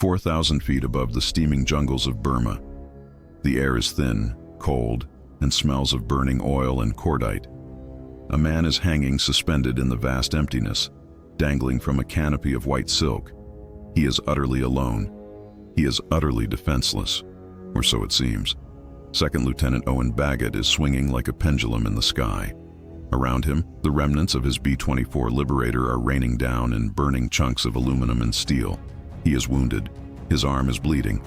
4,000 feet above the steaming jungles of Burma. The air is thin, cold, and smells of burning oil and cordite. A man is hanging suspended in the vast emptiness, dangling from a canopy of white silk. He is utterly alone. He is utterly defenseless, or so it seems. Second Lieutenant Owen Baggett is swinging like a pendulum in the sky. Around him, the remnants of his B-24 Liberator are raining down in burning chunks of aluminum and steel. He is wounded. His arm is bleeding.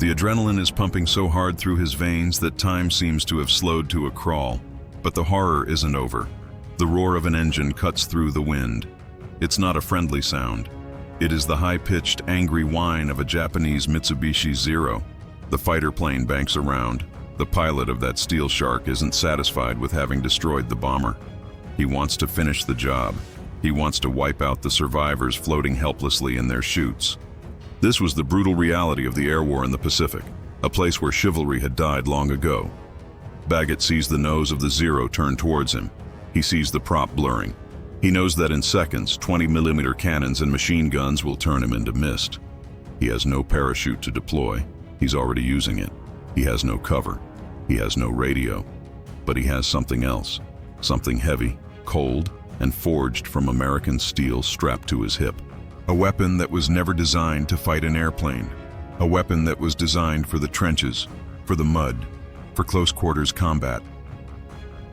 The adrenaline is pumping so hard through his veins that time seems to have slowed to a crawl. But the horror isn't over. The roar of an engine cuts through the wind. It's not a friendly sound. It is the high-pitched, angry whine of a Japanese Mitsubishi Zero. The fighter plane banks around. The pilot of that Steel Shark isn't satisfied with having destroyed the bomber. He wants to finish the job. He wants to wipe out the survivors floating helplessly in their chutes. This was the brutal reality of the air war in the Pacific, a place where chivalry had died long ago. Baggett sees the nose of the Zero turn towards him. He sees the prop blurring. He knows that in seconds, 20mm cannons and machine guns will turn him into mist. He has no parachute to deploy. He's already using it. He has no cover. He has no radio. But he has something else. Something heavy, cold, and forged from American steel strapped to his hip. A weapon that was never designed to fight an airplane. A weapon that was designed for the trenches, for the mud, for close quarters combat.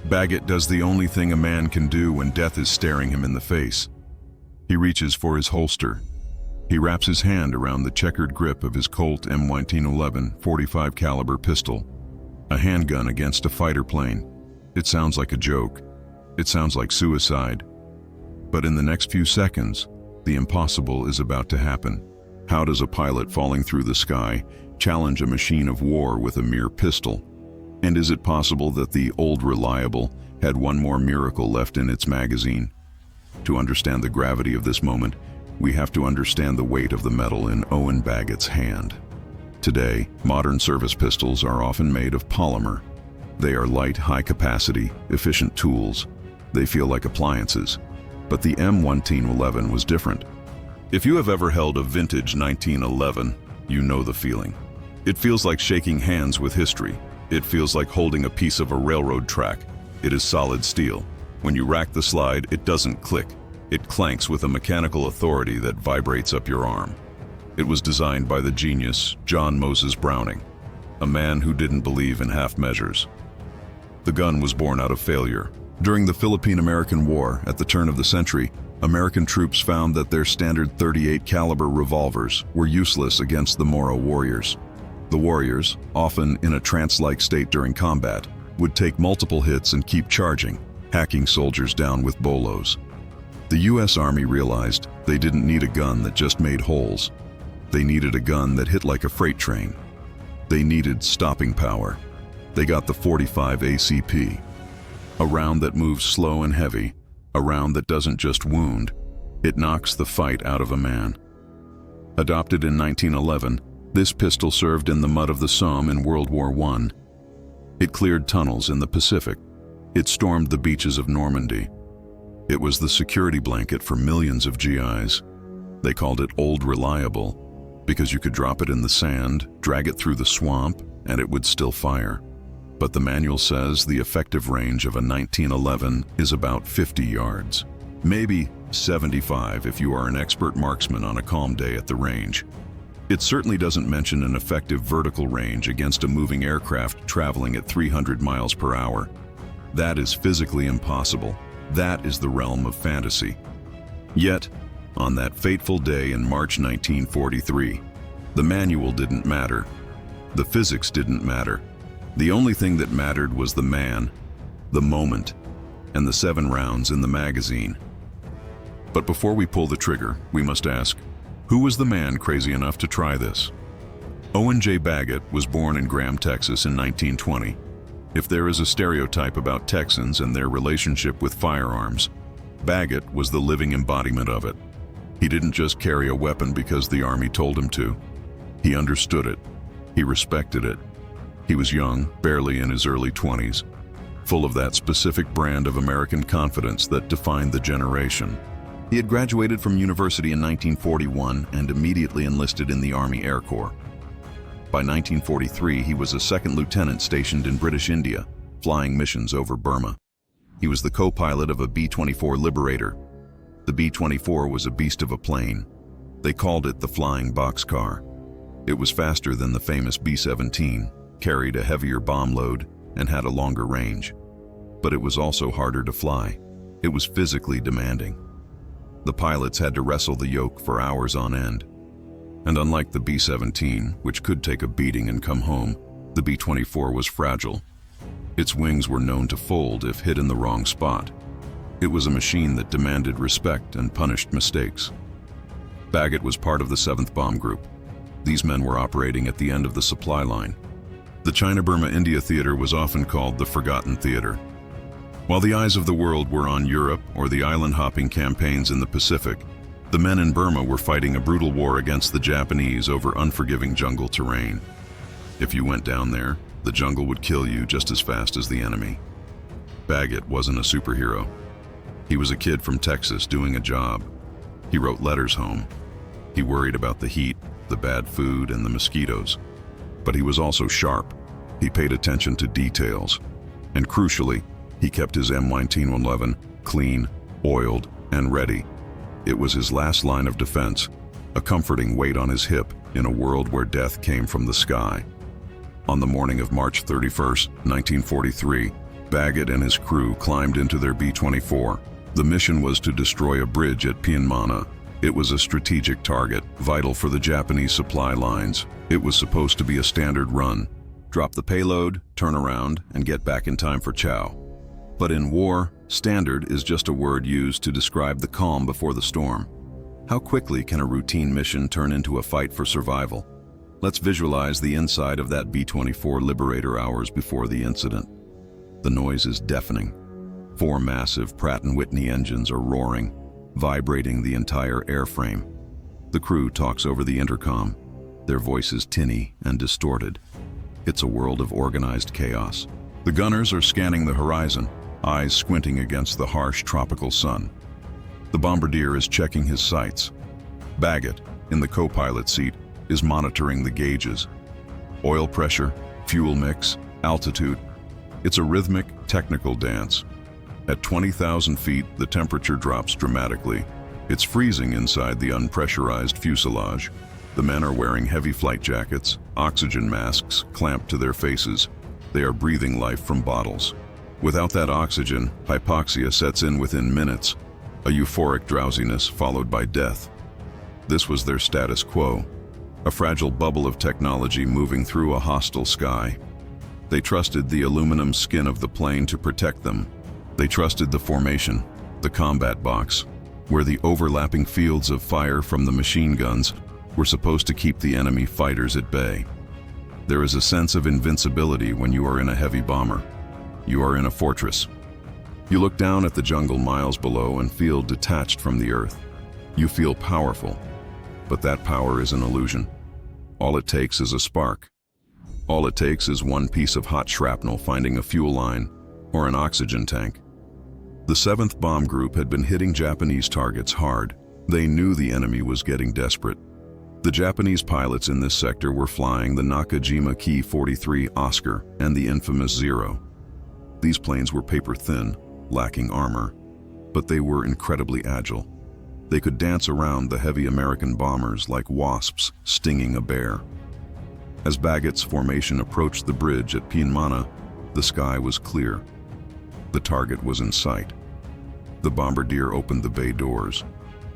Baggett does the only thing a man can do when death is staring him in the face. He reaches for his holster. He wraps his hand around the checkered grip of his Colt M1911 .45 caliber pistol. A handgun against a fighter plane. It sounds like a joke. It sounds like suicide. But in the next few seconds, the impossible is about to happen. How does a pilot falling through the sky challenge a machine of war with a mere pistol? And is it possible that the old reliable had one more miracle left in its magazine? To understand the gravity of this moment, we have to understand the weight of the metal in Owen Baggett's hand. Today, modern service pistols are often made of polymer. They are light, high-capacity, efficient tools. They feel like appliances. But the M1911 was different. If you have ever held a vintage 1911, you know the feeling. It feels like shaking hands with history. It feels like holding a piece of a railroad track. It is solid steel. When you rack the slide, it doesn't click. It clanks with a mechanical authority that vibrates up your arm. It was designed by the genius John Moses Browning, a man who didn't believe in half measures. The gun was born out of failure. During the Philippine-American War, at the turn of the century, American troops found that their standard .38 caliber revolvers were useless against the Moro warriors. The warriors, often in a trance-like state during combat, would take multiple hits and keep charging, hacking soldiers down with bolos. The U.S. Army realized they didn't need a gun that just made holes. They needed a gun that hit like a freight train. They needed stopping power. They got the .45 ACP. A round that moves slow and heavy, a round that doesn't just wound, it knocks the fight out of a man. Adopted in 1911, this pistol served in the mud of the Somme in World War I. It cleared tunnels in the Pacific. It stormed the beaches of Normandy. It was the security blanket for millions of GIs. They called it Old Reliable because you could drop it in the sand, drag it through the swamp, and it would still fire. But the manual says the effective range of a 1911 is about 50 yards. Maybe 75 if you are an expert marksman on a calm day at the range. It certainly doesn't mention an effective vertical range against a moving aircraft traveling at 300 miles per hour. That is physically impossible. That is the realm of fantasy. Yet, on that fateful day in March 1943, the manual didn't matter. The physics didn't matter. The only thing that mattered was the man, the moment, and the 7 rounds in the magazine. But before we pull the trigger, we must ask, who was the man crazy enough to try this? Owen J. Baggett was born in Graham, Texas in 1920. If there is a stereotype about Texans and their relationship with firearms, Baggett was the living embodiment of it. He didn't just carry a weapon because the Army told him to. He understood it. He respected it. He was young, barely in his early 20s, full of that specific brand of American confidence that defined the generation. He had graduated from university in 1941 and immediately enlisted in the Army Air Corps. By 1943, he was a second lieutenant stationed in British India, flying missions over Burma. He was the co-pilot of a B-24 Liberator. The B-24 was a beast of a plane. They called it the Flying Boxcar. It was faster than the famous B-17, carried a heavier bomb load, and had a longer range. But it was also harder to fly. It was physically demanding. The pilots had to wrestle the yoke for hours on end. And unlike the B-17, which could take a beating and come home, the B-24 was fragile. Its wings were known to fold if hit in the wrong spot. It was a machine that demanded respect and punished mistakes. Bagot was part of the 7th Bomb Group. These men were operating at the end of the supply line. The China-Burma-India theater was often called the Forgotten Theater. While the eyes of the world were on Europe or the island-hopping campaigns in the Pacific, the men in Burma were fighting a brutal war against the Japanese over unforgiving jungle terrain. If you went down there, the jungle would kill you just as fast as the enemy. Bagot wasn't a superhero. He was a kid from Texas doing a job. He wrote letters home. He worried about the heat, the bad food, and the mosquitoes. But he was also sharp. He paid attention to details. And crucially, he kept his M1911 clean, oiled, and ready. It was his last line of defense, a comforting weight on his hip in a world where death came from the sky. On the morning of March 31st, 1943, Bagot and his crew climbed into their B-24. The mission was to destroy a bridge at Pienmana. It was a strategic target, vital for the Japanese supply lines. It was supposed to be a standard run. Drop the payload, turn around, and get back in time for chow. But in war, standard is just a word used to describe the calm before the storm. How quickly can a routine mission turn into a fight for survival? Let's visualize the inside of that B-24 Liberator hours before the incident. The noise is deafening. 4 massive Pratt & Whitney engines are roaring, vibrating the entire airframe. The crew talks over the intercom, their voices tinny and distorted. It's a world of organized chaos. The gunners are scanning the horizon, eyes squinting against the harsh tropical sun. The bombardier is checking his sights. Bagot, in the co-pilot seat, is monitoring the gauges. Oil pressure, fuel mix, altitude. It's a rhythmic, technical dance. At 20,000 feet, the temperature drops dramatically. It's freezing inside the unpressurized fuselage. The men are wearing heavy flight jackets, oxygen masks clamped to their faces. They are breathing life from bottles. Without that oxygen, hypoxia sets in within minutes, a euphoric drowsiness followed by death. This was their status quo, a fragile bubble of technology moving through a hostile sky. They trusted the aluminum skin of the plane to protect them. They trusted the formation, the combat box, where the overlapping fields of fire from the machine guns were supposed to keep the enemy fighters at bay. There is a sense of invincibility when you are in a heavy bomber. You are in a fortress. You look down at the jungle miles below and feel detached from the earth. You feel powerful, but that power is an illusion. All it takes is a spark. All it takes is one piece of hot shrapnel finding a fuel line or an oxygen tank. The 7th Bomb Group had been hitting Japanese targets hard. They knew the enemy was getting desperate. The Japanese pilots in this sector were flying the Nakajima Ki-43 Oscar and the infamous Zero. These planes were paper-thin, lacking armor, but they were incredibly agile. They could dance around the heavy American bombers like wasps stinging a bear. As Bagot's formation approached the bridge at Pienmana, the sky was clear. The target was in sight. The bombardier opened the bay doors,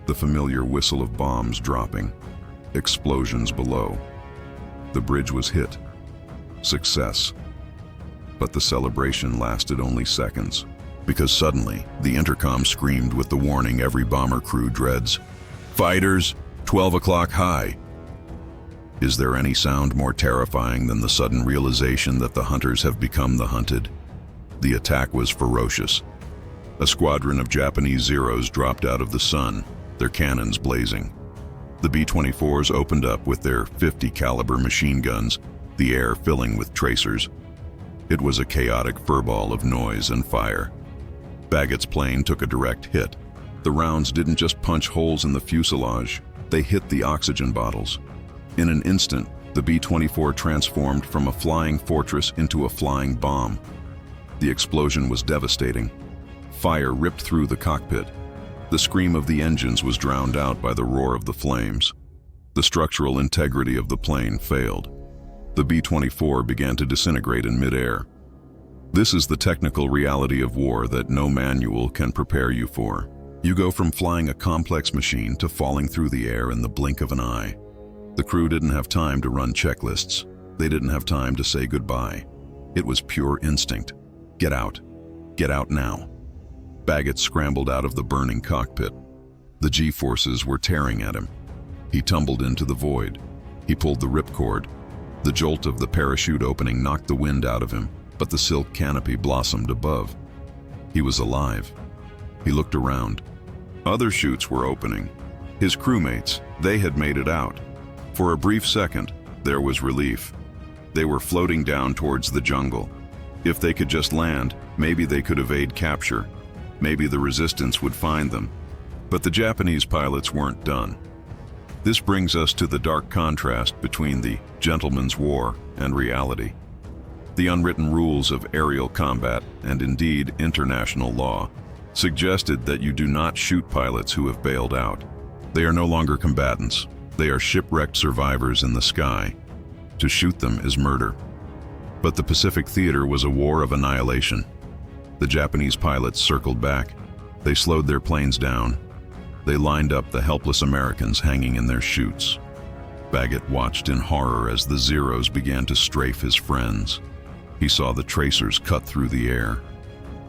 the familiar whistle of bombs dropping, explosions below. The bridge was hit. Success. But the celebration lasted only seconds, because suddenly the intercom screamed with the warning every bomber crew dreads. Fighters, 12 o'clock high. Is there any sound more terrifying than the sudden realization that the hunters have become the hunted? The attack was ferocious. A squadron of Japanese Zeros dropped out of the sun, their cannons blazing. The B-24s opened up with their .50 caliber machine guns, the air filling with tracers. It was a chaotic furball of noise and fire. Bagot's plane took a direct hit. The rounds didn't just punch holes in the fuselage, they hit the oxygen bottles. In an instant, the B-24 transformed from a flying fortress into a flying bomb. The explosion was devastating. Fire ripped through the cockpit. The scream of the engines was drowned out by the roar of the flames. The structural integrity of the plane failed. The B-24 began to disintegrate in midair. This is the technical reality of war that no manual can prepare you for. You go from flying a complex machine to falling through the air in the blink of an eye. The crew didn't have time to run checklists. They didn't have time to say goodbye. It was pure instinct. Get out. Get out now. Baggett scrambled out of the burning cockpit. The G-forces were tearing at him. He tumbled into the void. He pulled the ripcord. The jolt of the parachute opening knocked the wind out of him, but the silk canopy blossomed above. He was alive. He looked around. Other chutes were opening. His crewmates, they had made it out. For a brief second, there was relief. They were floating down towards the jungle. If they could just land, maybe they could evade capture. Maybe the resistance would find them. But the Japanese pilots weren't done. This brings us to the dark contrast between the gentleman's war and reality. The unwritten rules of aerial combat, and indeed international law, suggested that you do not shoot pilots who have bailed out. They are no longer combatants. They are shipwrecked survivors in the sky. To shoot them is murder. But the Pacific Theater was a war of annihilation. The Japanese pilots circled back. They slowed their planes down. They lined up the helpless Americans hanging in their chutes. Baggett watched in horror as the Zeros began to strafe his friends. He saw the tracers cut through the air.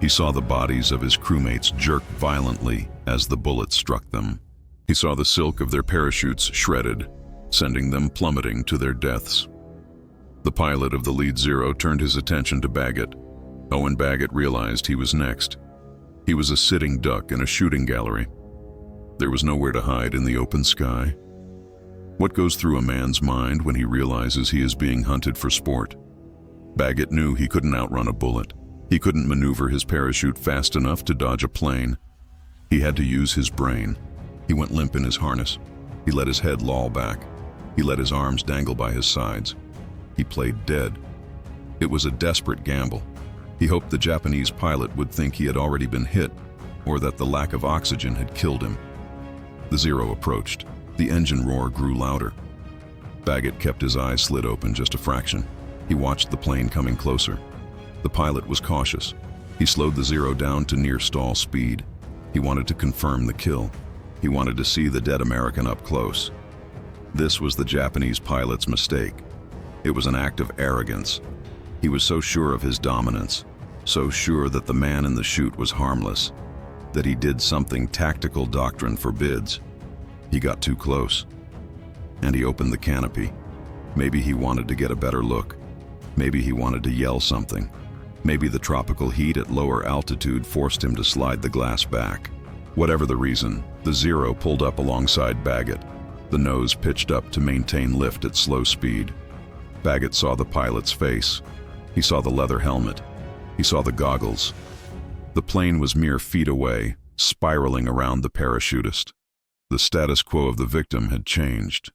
He saw the bodies of his crewmates jerk violently as the bullets struck them. He saw the silk of their parachutes shredded, sending them plummeting to their deaths. The pilot of the lead Zero turned his attention to Baggett. Owen Baggett realized he was next. He was a sitting duck in a shooting gallery. There was nowhere to hide in the open sky. What goes through a man's mind when he realizes he is being hunted for sport? Baggett knew he couldn't outrun a bullet. He couldn't maneuver his parachute fast enough to dodge a plane. He had to use his brain. He went limp in his harness. He let his head loll back. He let his arms dangle by his sides. He played dead. It was a desperate gamble. He hoped the Japanese pilot would think he had already been hit, or that the lack of oxygen had killed him. The Zero approached. The engine roar grew louder. Baggett kept his eyes slit open just a fraction. He watched the plane coming closer. The pilot was cautious. He slowed the Zero down to near stall speed. He wanted to confirm the kill. He wanted to see the dead American up close. This was the Japanese pilot's mistake. It was an act of arrogance. He was so sure of his dominance, so sure that the man in the chute was harmless, that he did something tactical doctrine forbids. He got too close, and he opened the canopy. Maybe he wanted to get a better look. Maybe he wanted to yell something. Maybe the tropical heat at lower altitude forced him to slide the glass back. Whatever the reason, the Zero pulled up alongside Baggett. The nose pitched up to maintain lift at slow speed. Baggett saw the pilot's face. He saw the leather helmet. He saw the goggles. The plane was mere feet away, spiraling around the parachutist. The status quo of the victim had changed.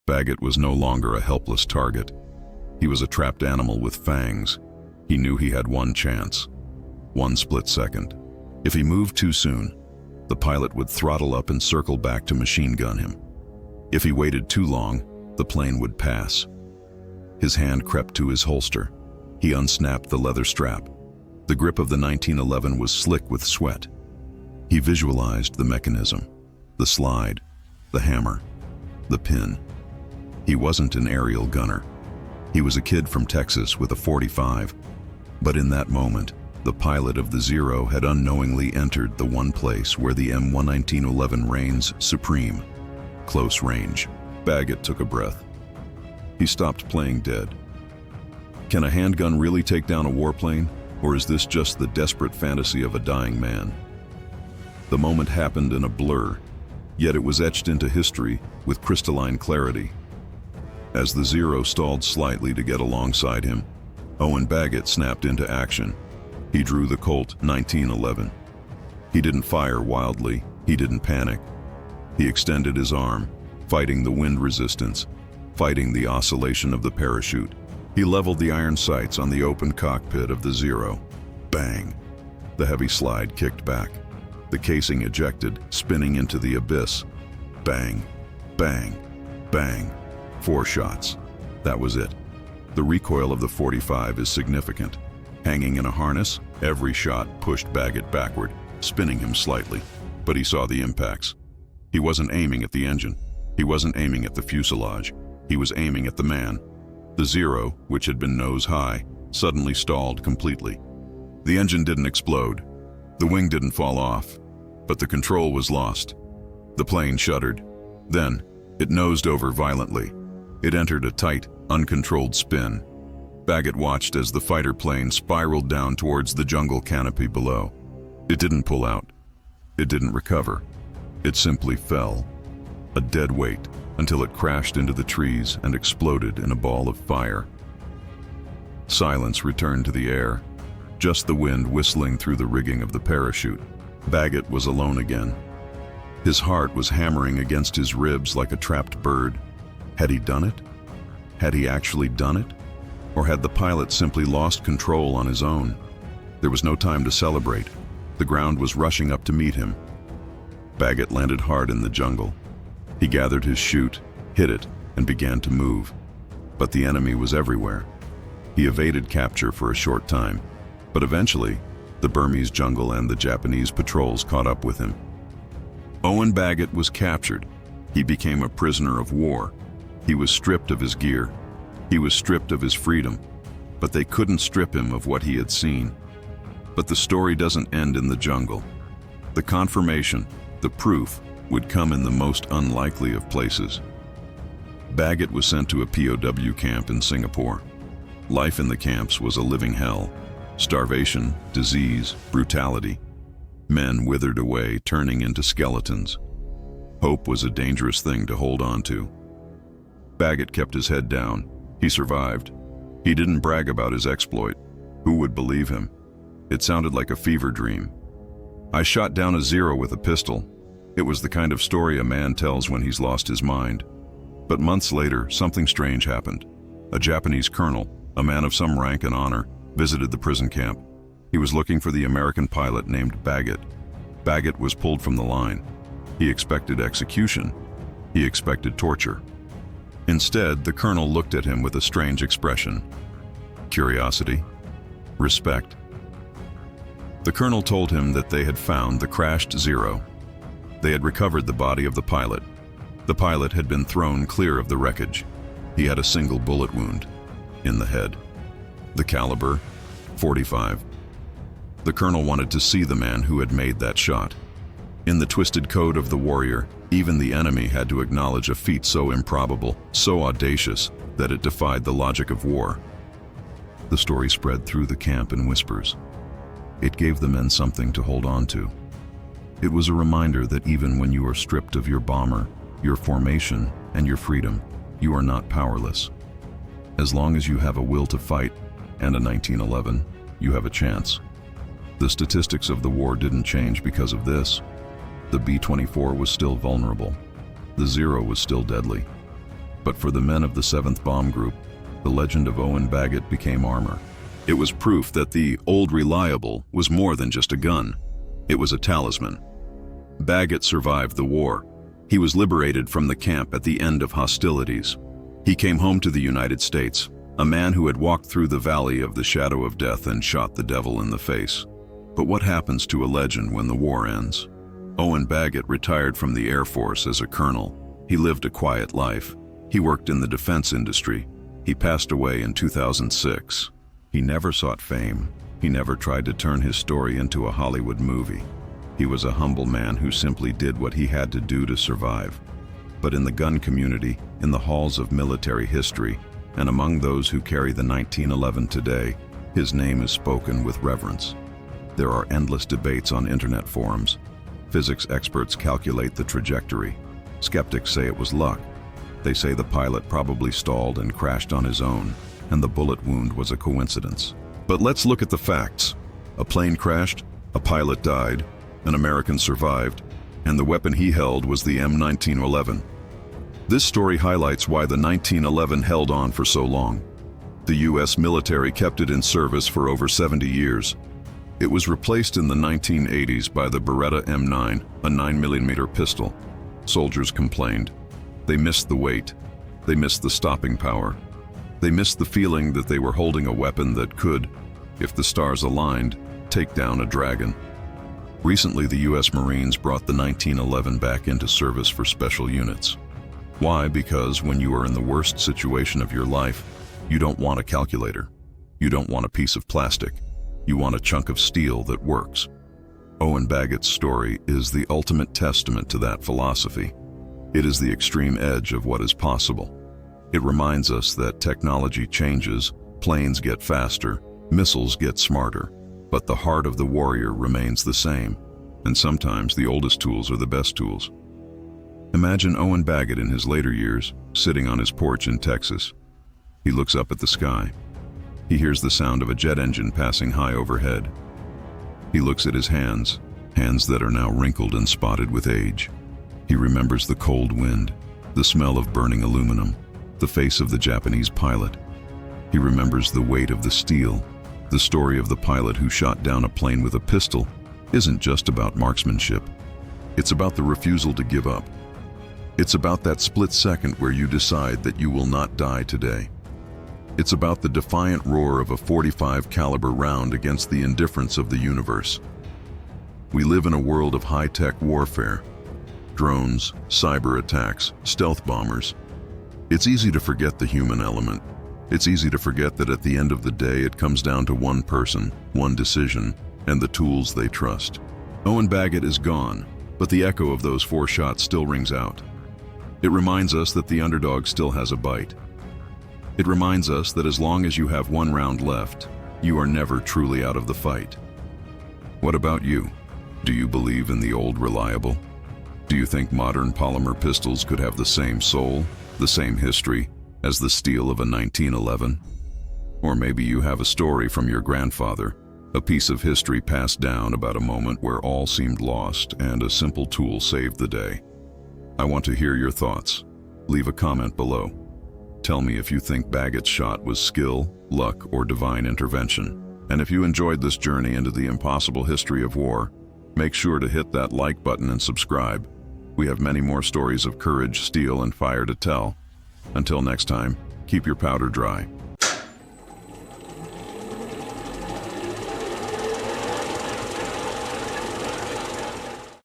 Baggett was no longer a helpless target. He was a trapped animal with fangs. He knew he had one chance, one split second. If he moved too soon, the pilot would throttle up and circle back to machine gun him. If he waited too long, the plane would pass. His hand crept to his holster. He unsnapped the leather strap. The grip of the 1911 was slick with sweat. He visualized the mechanism, the slide, the hammer, the pin. He wasn't an aerial gunner. He was a kid from Texas with a .45. But in that moment, the pilot of the Zero had unknowingly entered the one place where the M1911 reigns supreme: close range. Baggett took a breath. He stopped playing dead. Can a handgun really take down a warplane, or is this just the desperate fantasy of a dying man? The moment happened in a blur, yet it was etched into history with crystalline clarity. As the Zero stalled slightly to get alongside him, Owen Baggett snapped into action. He drew the Colt 1911. He didn't fire wildly. He didn't panic. He extended his arm, fighting the wind resistance, fighting the oscillation of the parachute. He leveled the iron sights on the open cockpit of the Zero. Bang! The heavy slide kicked back. The casing ejected, spinning into the abyss. Bang! Bang! Bang! 4 shots. That was it. The recoil of the .45 is significant. Hanging in a harness, every shot pushed Baggett backward, spinning him slightly. But he saw the impacts. He wasn't aiming at the engine. He wasn't aiming at the fuselage. He was aiming at the man. The Zero, which had been nose high, suddenly stalled completely. The engine didn't explode. The wing didn't fall off. But the control was lost. The plane shuddered. Then, it nosed over violently. It entered a tight, uncontrolled spin. Baggett watched as the fighter plane spiraled down towards the jungle canopy below. It didn't pull out. It didn't recover. It simply fell, a dead weight, until it crashed into the trees and exploded in a ball of fire. Silence returned to the air, just the wind whistling through the rigging of the parachute. Baggett was alone again. His heart was hammering against his ribs like a trapped bird. Had he done it? Had he actually done it? Or had the pilot simply lost control on his own? There was no time to celebrate. The ground was rushing up to meet him. Baggett landed hard in the jungle. He gathered his chute, hit it, and began to move. But the enemy was everywhere. He evaded capture for a short time, but eventually, the Burmese jungle and the Japanese patrols caught up with him. Owen Baggett was captured. He became a prisoner of war. He was stripped of his gear. He was stripped of his freedom. But they couldn't strip him of what he had seen. But the story doesn't end in the jungle. The confirmation, the proof, would come in the most unlikely of places. Baggett was sent to a POW camp in Singapore. Life in the camps was a living hell. Starvation, disease, brutality. Men withered away, turning into skeletons. Hope was a dangerous thing to hold on to. Baggett kept his head down. He survived. He didn't brag about his exploit. Who would believe him? It sounded like a fever dream. I shot down a Zero with a pistol. It was the kind of story a man tells when he's lost his mind. But months later, something strange happened. A Japanese colonel, a man of some rank and honor, visited the prison camp. He was looking for the American pilot named Baggett. Baggett was pulled from the line. He expected execution. He expected torture. Instead, the colonel looked at him with a strange expression. Curiosity. Respect. The colonel told him that they had found the crashed Zero. They had recovered the body of the pilot. The pilot had been thrown clear of the wreckage. He had a single bullet wound in the head. The caliber, .45. The colonel wanted to see the man who had made that shot. In the twisted code of the warrior, even the enemy had to acknowledge a feat so improbable, so audacious, that it defied the logic of war. The story spread through the camp in whispers. It gave the men something to hold on to. It was a reminder that even when you are stripped of your bomber, your formation, and your freedom, you are not powerless. As long as you have a will to fight and a 1911, you have a chance. The statistics of the war didn't change because of this. The B-24 was still vulnerable. The Zero was still deadly. But for the men of the 7th Bomb Group, the legend of Owen Baggett became armor. It was proof that the old reliable was more than just a gun. It was a talisman. Baggett survived the war. He was liberated from the camp at the end of hostilities. He came home to the United States, a man who had walked through the valley of the shadow of death and shot the devil in the face. But what happens to a legend when the war ends? Owen Baggett retired from the Air Force as a colonel. He lived a quiet life. He worked in the defense industry. He passed away in 2006. He never sought fame. He never tried to turn his story into a Hollywood movie. He was a humble man who simply did what he had to do to survive. But in the gun community, in the halls of military history, and among those who carry the 1911 today, his name is spoken with reverence. There are endless debates on internet forums. Physics experts calculate the trajectory. Skeptics say it was luck. They say the pilot probably stalled and crashed on his own, and the bullet wound was a coincidence. But let's look at the facts. A plane crashed, a pilot died, an American survived, and the weapon he held was the M1911. This story highlights why the 1911 held on for so long. The US military kept it in service for over 70 years. It was replaced in the 1980s by the Beretta M9, a 9mm pistol. Soldiers complained. They missed the weight. They missed the stopping power. They missed the feeling that they were holding a weapon that could, if the stars aligned, take down a dragon. Recently, the US Marines brought the 1911 back into service for special units. Why? Because when you are in the worst situation of your life, you don't want a calculator. You don't want a piece of plastic. You want a chunk of steel that works. Owen Baggett's story is the ultimate testament to that philosophy. It is the extreme edge of what is possible. It reminds us that technology changes, planes get faster, missiles get smarter, but the heart of the warrior remains the same, and sometimes the oldest tools are the best tools. Imagine Owen Baggett in his later years, sitting on his porch in Texas. He looks up at the sky. He hears the sound of a jet engine passing high overhead. He looks at his hands that are now wrinkled and spotted with age. He remembers the cold wind, the smell of burning aluminum, the face of the Japanese pilot. He remembers the weight of the steel. The story of the pilot who shot down a plane with a pistol isn't just about marksmanship. It's about the refusal to give up. It's about that split second where you decide that you will not die today. It's about the defiant roar of a .45 caliber round against the indifference of the universe. We live in a world of high-tech warfare. Drones, cyber attacks, stealth bombers. It's easy to forget the human element. It's easy to forget that at the end of the day it comes down to one person, one decision, and the tools they trust. Owen Baggett is gone, but the echo of those 4 shots still rings out. It reminds us that the underdog still has a bite. It reminds us that as long as you have 1 round left, you are never truly out of the fight. What about you? Do you believe in the old reliable? Do you think modern polymer pistols could have the same soul, the same history, as the steel of a 1911? Or maybe you have a story from your grandfather, a piece of history passed down about a moment where all seemed lost and a simple tool saved the day. I want to hear your thoughts. Leave a comment below. Tell me if you think Baggett's shot was skill, luck, or divine intervention. And if you enjoyed this journey into the impossible history of war, make sure to hit that like button and subscribe. We have many more stories of courage, steel, and fire to tell. Until next time, keep your powder dry.